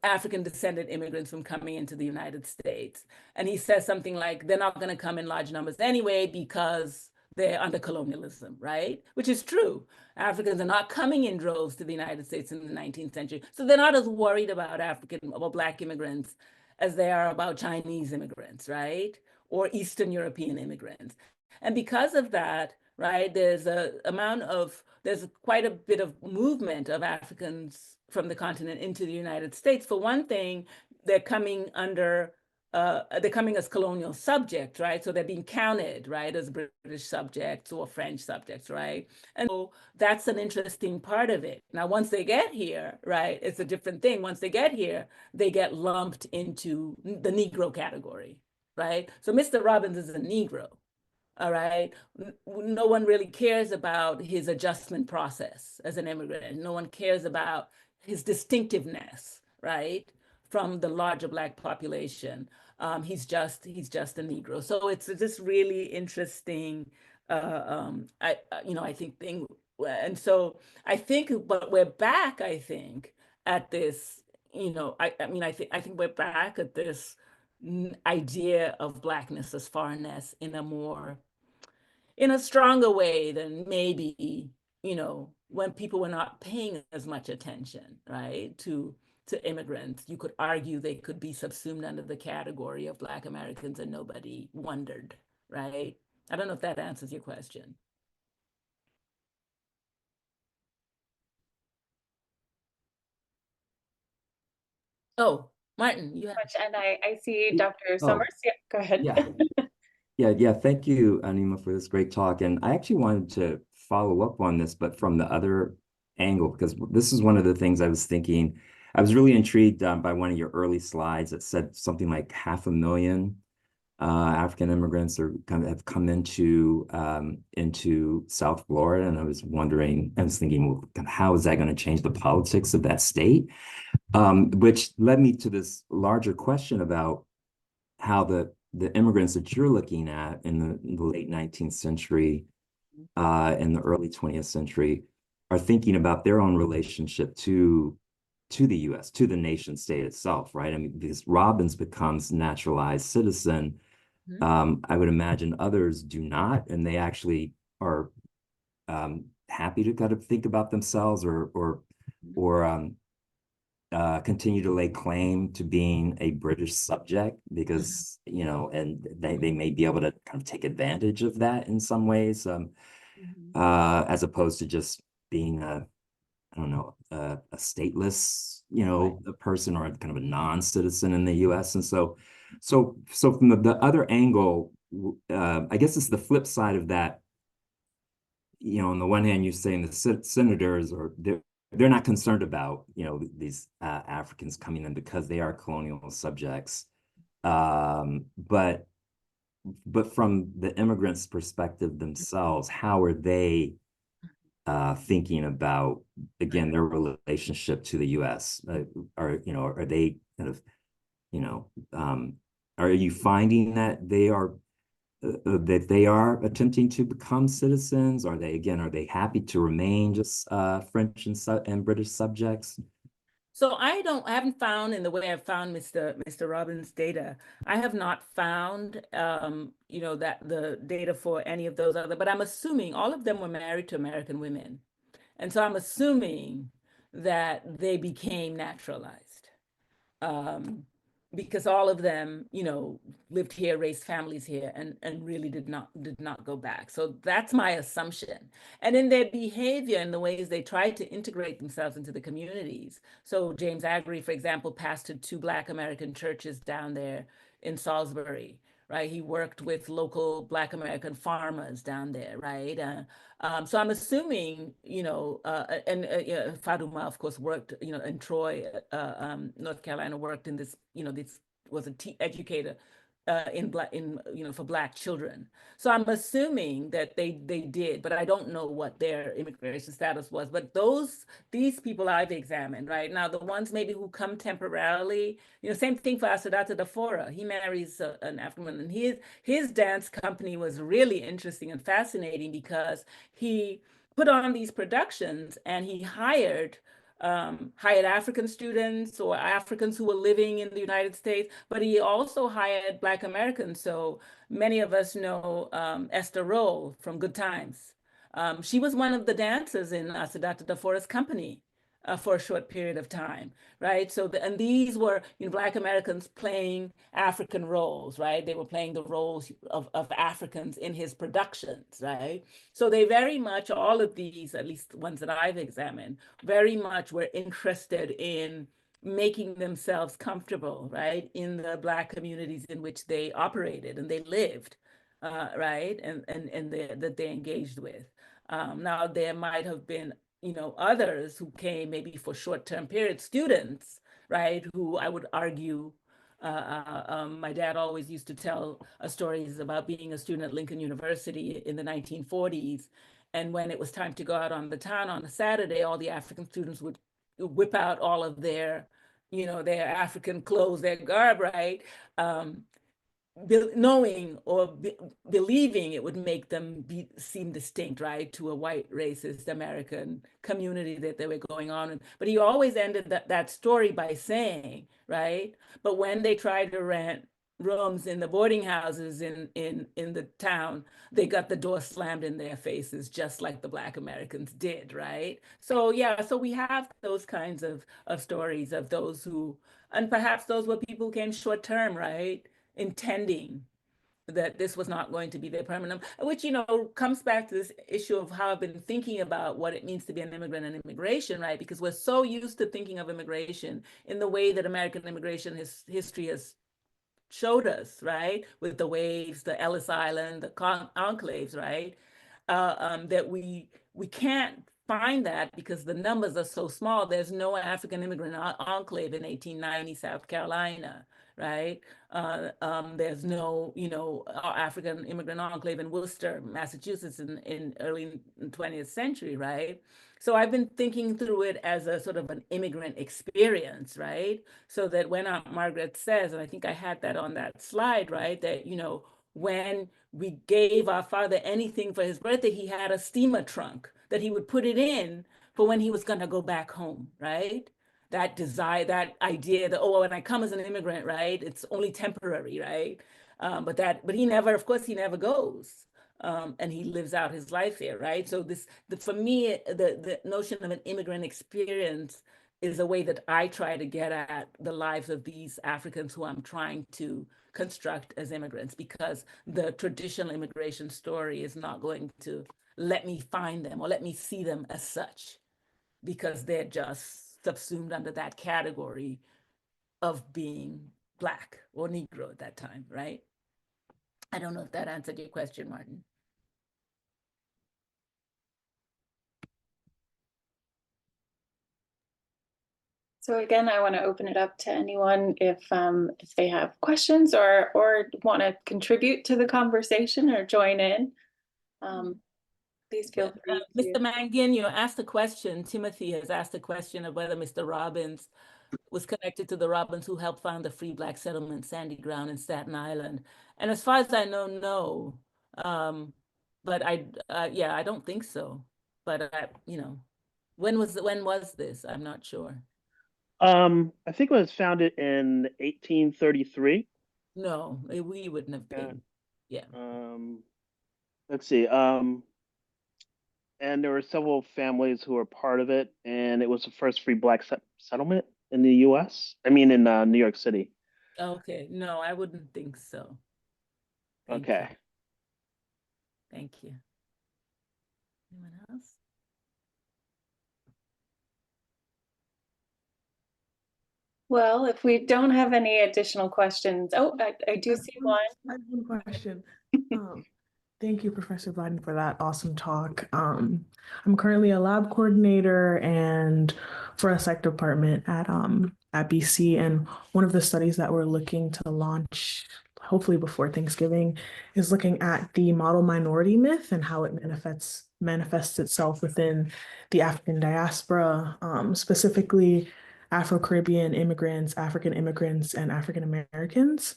African descendant immigrants from coming into the United States. And he says something like, they're not going to come in large numbers anyway because they're under colonialism, right? Which is true. Africans are not coming in droves to the United States in the 19th century. So they're not as worried about African or Black immigrants as they are about Chinese immigrants, right? Or Eastern European immigrants. And because of that, right, there's quite a bit of movement of Africans from the continent into the United States. For one thing, they're coming as colonial subjects, right? So they're being counted, right, as British subjects or French subjects, right? And so that's an interesting part of it. Now, once they get here, right, it's a different thing. Once they get here, they get lumped into the Negro category, right? So Mr. Robbins is a Negro, all right? No one really cares about his adjustment process as an immigrant. No one cares about his distinctiveness, right, from the larger Black population. He's just a Negro. So it's this really interesting, I think thing. And so I think, but we're back, I think, at this, I think we're back at this idea of Blackness as foreignness in a stronger way than maybe, when people were not paying as much attention, right, to immigrants. You could argue they could be subsumed under the category of Black Americans and nobody wondered, right? I don't know if that answers your question. Oh, Martin, you have. And I see Yeah. Dr. Summers. Yeah, go ahead. Yeah. Thank you, Anima, for this great talk. And I actually wanted to follow up on this, but from the other angle, because this is one of the things I was thinking. I was really intrigued by one of your early slides that said something like 500,000 African immigrants have come into South Florida, and I was thinking, well, how is that going to change the politics of that state? Which led me to this larger question about how the immigrants that you're looking at in the late 19th century and the early 20th century are thinking about their own relationship to the U.S., to the nation state itself, right? I mean, because Robbins becomes naturalized citizen, I would imagine others do not, and they actually are happy to kind of think about themselves or continue to lay claim to being a British subject because, and they may be able to kind of take advantage of that in some ways, as opposed to just being a stateless, a person or kind of a non-citizen in the U.S. And so from the other angle, I guess it's the flip side of that. on the one hand, you're saying the senators are they're not concerned about, these Africans coming in because they are colonial subjects. But from the immigrants' perspective themselves, how are they thinking about, again, their relationship to the U.S.? Are they kind of, are you finding that they are attempting to become citizens? Are they happy to remain just French and British subjects? So I haven't found, in the way I've found Mr. Robbins' data, I have not found, that the data for any of those other, but I'm assuming all of them were married to American women. And so I'm assuming that they became naturalized. Because all of them, lived here, raised families here, and really did not go back. So that's my assumption. And in their behavior, in the ways they tried to integrate themselves into the communities. So James Agri, for example, pastored 2 Black American churches down there in Salisbury, right? He worked with local Black American farmers down there, right? So I'm assuming, Faduma, of course, worked, in Troy, North Carolina, worked in this, this was an educator for Black children. So I'm assuming that they did, but I don't know what their immigration status was. But these people I've examined, right now, the ones maybe who come temporarily, same thing for Asadata Dafora. He marries an African woman, and his dance company was really interesting and fascinating because he put on these productions and he hired African students or Africans who were living in the United States, but he also hired Black Americans. So many of us know Esther Roll from Good Times. She was one of the dancers in Asadata Dafora's company for a short period of time, right? So, and these were, Black Americans playing African roles, right? They were playing the roles of Africans in his productions, right? So they very much, all of these, at least ones that I've examined, very much were interested in making themselves comfortable, right, in the Black communities in which they operated and they lived, right, and that they engaged with. Now, there might have been, others who came maybe for short-term period, students, right, who I would argue, my dad always used to tell stories about being a student at Lincoln University in the 1940s. And when it was time to go out on the town on a Saturday, all the African students would whip out all of their, their African clothes, their garb, right? Knowing or believing it would make them seem distinct, right, to a white racist American community that they were going on in. But he always ended that story by saying, right, but when they tried to rent rooms in the boarding houses in the town, they got the door slammed in their faces, just like the Black Americans did, right? So yeah, so we have those kinds of stories of those who, and perhaps those were people who came short term, right, intending that this was not going to be their permanent, which, comes back to this issue of how I've been thinking about what it means to be an immigrant and immigration, right? Because we're so used to thinking of immigration in the way that American immigration history has showed us, right? With the waves, the Ellis Island, the enclaves, right? That we can't find that because the numbers are so small. There's no African immigrant enclave in 1890 South Carolina, right? There's no, African immigrant enclave in Worcester, Massachusetts in early 20th century, right? So I've been thinking through it as a sort of an immigrant experience, right? So that when Aunt Margaret says, and I think I had that on that slide, right, that, when we gave our father anything for his birthday, he had a steamer trunk that he would put it in for when he was going to go back home, right? That desire, that idea that, oh, when I come as an immigrant, right, it's only temporary, right? But he never, of course, he never goes. And he lives out his life here, right? So for me, the notion of an immigrant experience is a way that I try to get at the lives of these Africans who I'm trying to construct as immigrants, because the traditional immigration story is not going to let me find them or let me see them as such, because they're just subsumed under that category of being Black or Negro at that time, right? I don't know if that answered your question, Martin. So again, I want to open it up to anyone if they have questions or want to contribute to the conversation or join in. Please feel free to. Mr. Mangan, asked a question. Timothy has asked a question of whether Mr. Robbins was connected to the Robbins who helped found the Free Black Settlement, Sandy Ground in Staten Island. And as far as I know, no. But yeah, I don't think so. But when was this? I'm not sure. I think it was founded in 1833. No, we wouldn't have been. Yeah. Let's see. And there were several families who were part of it, and it was the first free black settlement in the U.S. I mean, in New York City. Okay. No, I wouldn't think so. Thank Okay. you. Thank you. Anyone else? Well, if we don't have any additional questions, oh, I do see one. I have one question. Thank you, Professor Blyden, for that awesome talk. I'm currently a lab coordinator and for a psych department at BC, and one of the studies that we're looking to launch, hopefully before Thanksgiving, is looking at the model minority myth and how it manifests itself within the African diaspora, specifically Afro-Caribbean immigrants, African immigrants, and African Americans.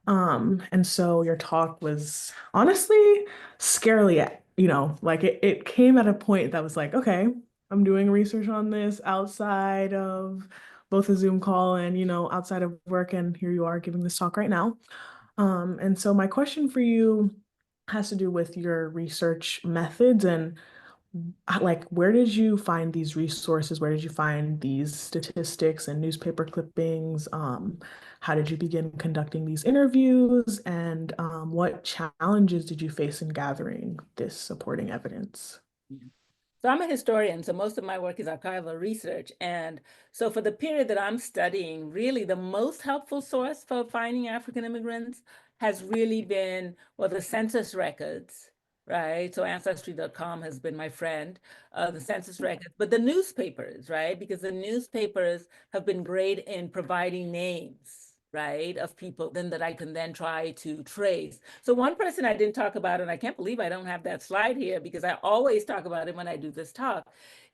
And so your talk was honestly scarily, like it came at a point that was like, okay, I'm doing research on this outside of both a Zoom call and, outside of work, and here you are giving this talk right now. And so my question for you has to do with your research methods and like, where did you find these resources? Where did you find these statistics and newspaper clippings? How did you begin conducting these interviews? And what challenges did you face in gathering this supporting evidence? So I'm a historian, so most of my work is archival research. And so for the period that I'm studying, really the most helpful source for finding African immigrants has really been, well, the census records, right? So Ancestry.com has been my friend, the census records, but the newspapers, right? Because the newspapers have been great in providing names, right, of people then that I can then try to trace. So one person I didn't talk about, and I can't believe I don't have that slide here because I always talk about it when I do this talk,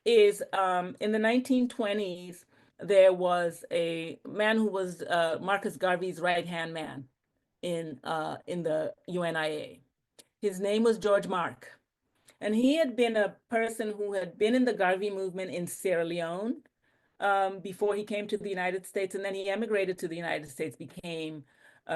is in the 1920s, there was a man who was Marcus Garvey's right-hand man in the UNIA. His name was George Mark. And he had been a person who had been in the Garvey movement in Sierra Leone, before he came to the United States, and then he emigrated to the United States,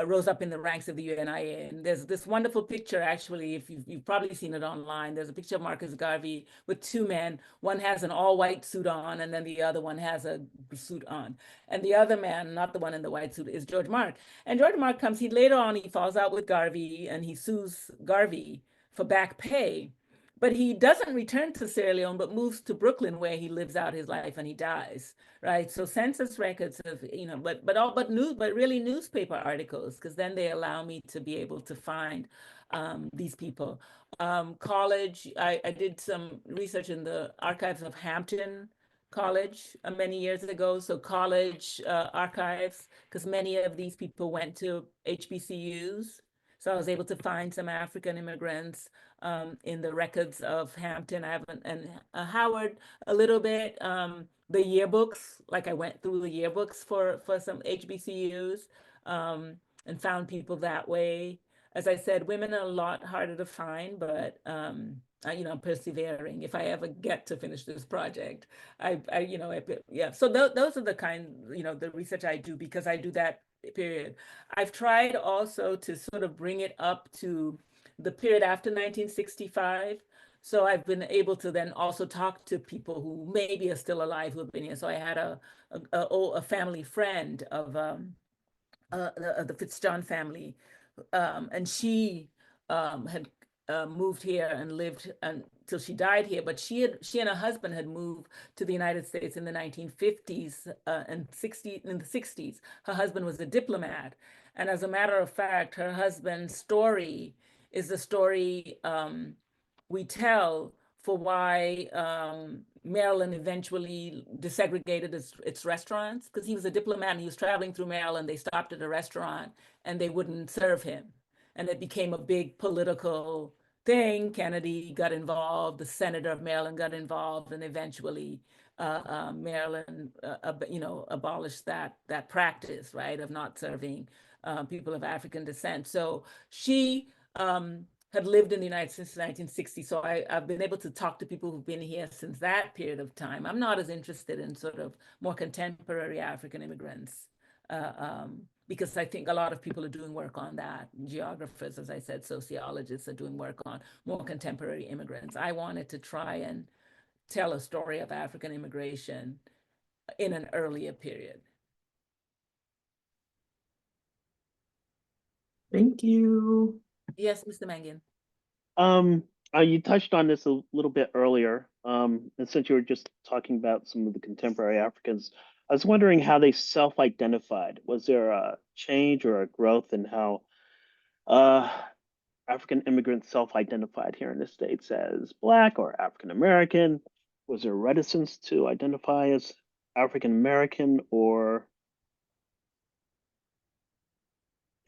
rose up in the ranks of the UNIA. And there's this wonderful picture, actually, if you've probably seen it online. There's a picture of Marcus Garvey with two men. One has an all-white suit on, and then the other one has a suit on. And the other man, not the one in the white suit, is George Mark. And George Mark comes, later on, he falls out with Garvey, and he sues Garvey for back pay. But he doesn't return to Sierra Leone, but moves to Brooklyn, where he lives out his life and he dies, right? So census records of, but really newspaper articles, because then they allow me to be able to find these people. College, I did some research in the archives of Hampton College many years ago. So college archives, because many of these people went to HBCUs. So I was able to find some African immigrants in the records of Hampton. I haven't, and Howard a little bit. The yearbooks, like I went through the yearbooks for some HBCUs and found people that way. As I said, women are a lot harder to find, but I'm persevering. If I ever get to finish this project, yeah. So those are the kind, the research I do, because I do that period. I've tried also to sort of bring it up to the period after 1965. So I've been able to then also talk to people who maybe are still alive who have been here. So I had a family friend of the Fitzjohn family, and she had moved here and lived until she died here. But she and her husband had moved to the United States in the 1950s and in the 60s. Her husband was a diplomat. And as a matter of fact, her husband's story is the story we tell for why Maryland eventually desegregated its restaurants, because he was a diplomat and he was traveling through Maryland. They stopped at a restaurant and they wouldn't serve him. And it became a big political thing. Kennedy got involved, the senator of Maryland got involved, and eventually Maryland, abolished that practice, right, of not serving people of African descent. So she had lived in the United States since 1960. So I've been able to talk to people who've been here since that period of time. I'm not as interested in sort of more contemporary African immigrants, because I think a lot of people are doing work on that. Geographers, as I said, sociologists are doing work on more contemporary immigrants. I wanted to try and tell a story of African immigration in an earlier period. Thank you. Yes, Mr. Mangan. You touched on this a little bit earlier, and since you were just talking about some of the contemporary Africans, I was wondering how they self-identified. Was there a change or a growth in how African immigrants self-identified here in the States as Black or African American? Was there reticence to identify as African American, or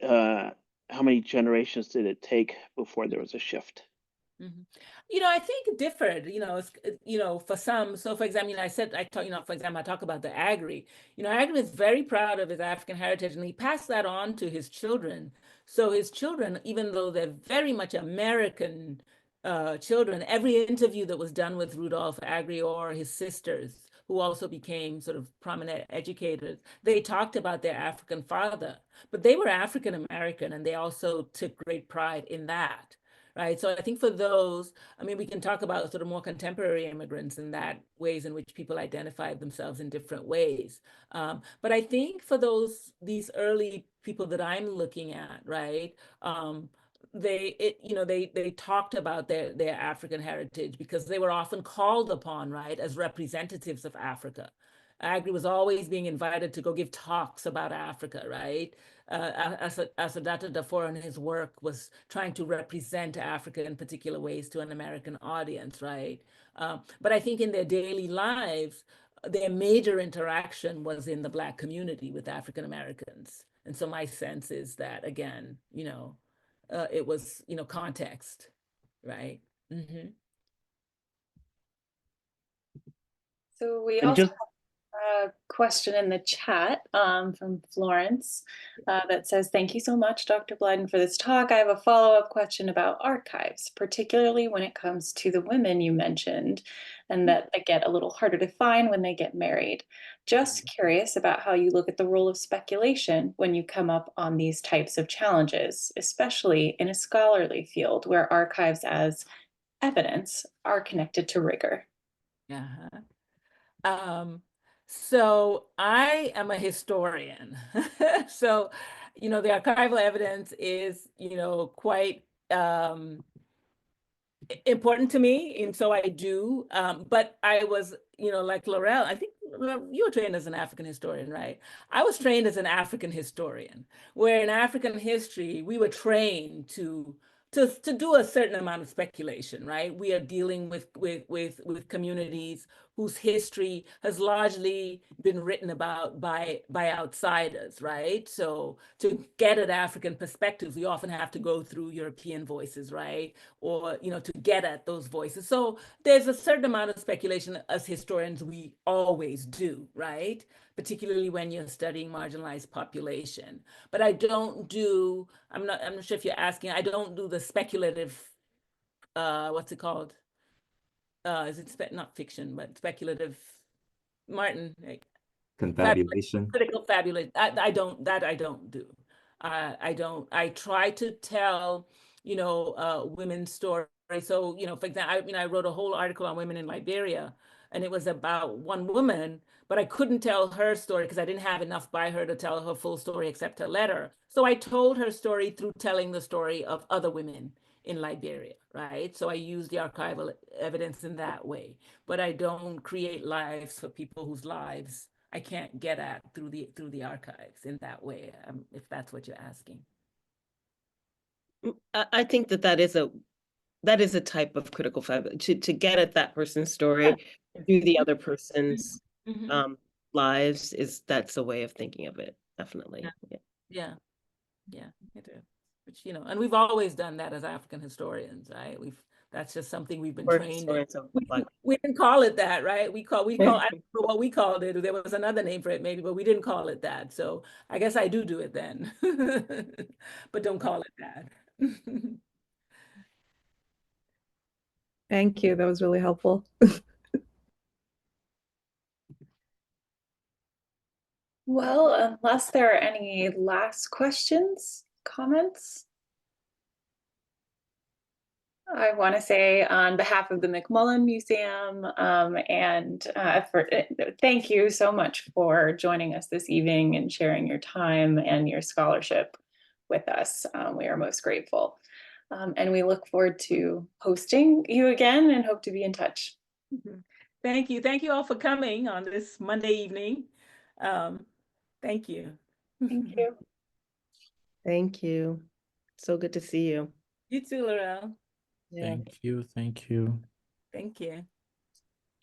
how many generations did it take before there was a shift? I think it differed, for some. So for example, I talk about the Agri. Agri is very proud of his African heritage, and he passed that on to his children. So his children, even though they're very much American children, every interview that was done with Rudolph Agri or his sisters, who also became sort of prominent educators, they talked about their African father, but they were African American, and they also took great pride in that. Right. So I think for those, we can talk about sort of more contemporary immigrants and that ways in which people identify themselves in different ways. But I think for these early people that I'm looking at, right, they talked about their African heritage because they were often called upon, right, as representatives of Africa. Agri was always being invited to go give talks about Africa, right? Assata Dafour in his work was trying to represent Africa in particular ways to an American audience, right? But I think in their daily lives, their major interaction was in the Black community with African Americans. And so my sense is that, again, it was, context, right? Mm-hmm. So we And also just have a question in the chat from Florence that says, thank you so much, Dr. Blyden, for this talk. I have a follow-up question about archives, particularly when it comes to the women you mentioned, and that they get a little harder to find when they get married. Just curious about how you look at the role of speculation when you come up on these types of challenges, especially in a scholarly field where archives as evidence are connected to rigor. So I am a historian. So, the archival evidence is, quite important to me. And so I do, but I was, like Laurel, I think you were trained as an African historian, right? I was trained as an African historian, where in African history, we were trained to do a certain amount of speculation, right? We are dealing with communities whose history has largely been written about by outsiders, right? So to get at African perspectives, we often have to go through European voices, right? Or, to get at those voices. So there's a certain amount of speculation as historians we always do, right? Particularly when you're studying marginalized population. But I don't do, I'm not sure if you're asking, I don't do the speculative, what's it called? Is it not fiction, but speculative, Martin? Confabulation. Critical fabulation. I don't do. I try to tell, women's stories. So, for example, I wrote a whole article on women in Liberia, and it was about one woman, but I couldn't tell her story because I didn't have enough by her to tell her full story except her letter. So I told her story through telling the story of other women in Liberia, right? So I use the archival evidence in that way, but I don't create lives for people whose lives I can't get at through the archives in that way, if that's what you're asking. I think that is a that is a type of critical fabric to get at that person's story through the other person's lives. That's a way of thinking of it, definitely. Yeah, it is. Which, you know, and we've always done that as African historians, right? That's just something we've been trained in. We didn't call it that, right? We call I don't know what we called it. There was another name for it maybe, but we didn't call it that. So I guess I do it then, but don't call it that. Thank you. That was really helpful. Well, unless there are any last questions, comments, I want to say on behalf of the McMullen Museum thank you so much for joining us this evening and sharing your time and your scholarship with us. We are most grateful. And we look forward to hosting you again and hope to be in touch. Thank you. Thank you all for coming on this Monday evening. Thank you. Thank you. Thank you. So good to see you. You too, Laurel. Yeah. Thank you. Thank you. Thank you.